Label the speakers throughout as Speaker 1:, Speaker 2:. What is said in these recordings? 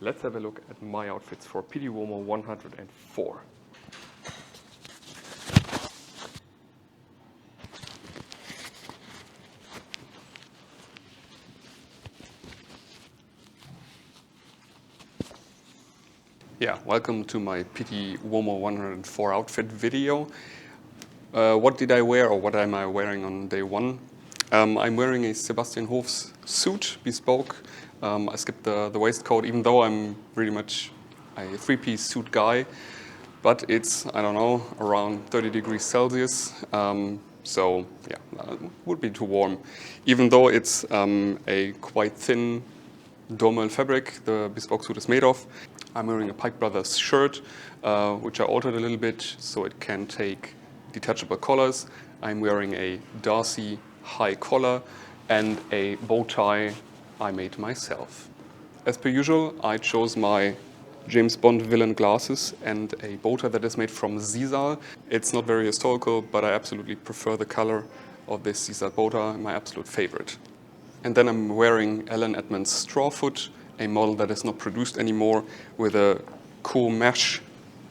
Speaker 1: let's have a look at my outfits for Pitti Uomo 104. Yeah, welcome to my Pitti Uomo 104 outfit video. What did I wear, or what am I wearing on day one? I'm wearing a Sebastian Hof's suit, bespoke. I skipped the waistcoat, even though I'm really much a three-piece suit guy. But it's, I don't know, around 30 degrees Celsius. So yeah, would be too warm. Even though it's a quite thin Dormel fabric the bespoke suit is made of. I'm wearing a Pike Brothers shirt, which I altered a little bit so it can take detachable collars. I'm wearing a Darcy high collar and a bow tie I made myself. As per usual, I chose my James Bond villain glasses and a bow tie that is made from sisal. It's not very historical, but I absolutely prefer the color of this sisal bow tie, my absolute favorite. And then I'm wearing Alan Edmonds Strawfoot, a model that is not produced anymore, with a cool mesh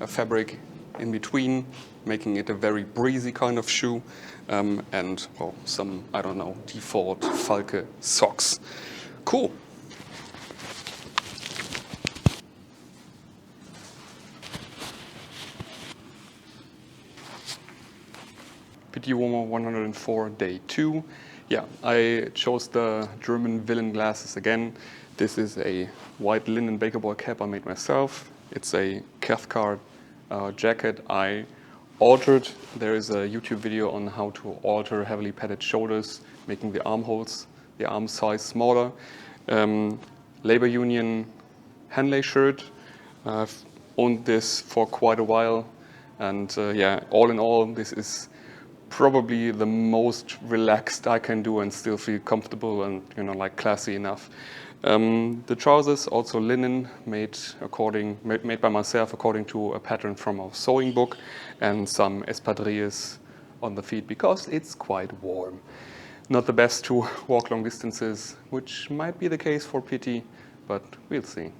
Speaker 1: fabric in between, making it a very breezy kind of shoe, and well, some, I don't know, default Falke socks. Cool. Pitti Uomo 104 day 2. Yeah, I chose the German villain glasses again. This is a white linen baker boy cap I made myself. It's a Cathcart jacket I altered. There is a YouTube video on how to alter heavily padded shoulders, making the armholes, the arm size smaller. Labor Union Henley shirt. I've owned this for quite a while. And yeah, all in all, this is probably the most relaxed I can do and still feel comfortable and, you know, like classy enough. The trousers also linen, made by myself according to a pattern from a sewing book, and some espadrilles on the feet because it's quite warm. Not the best to walk long distances, which might be the case for Pitti, but we'll see.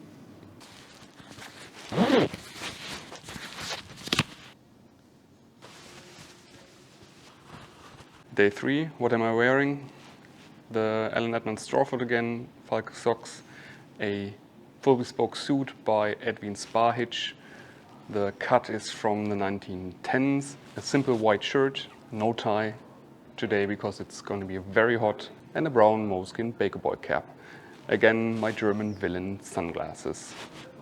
Speaker 1: Day 3, what am I wearing? The Alan Edmonds Strawfoot again, Falke socks, a full bespoke suit by Edwin Sparhitch. The cut is from the 1910s. A simple white shirt, no tie today because it's going to be very hot, and a brown moleskin baker boy cap. Again, my German villain sunglasses.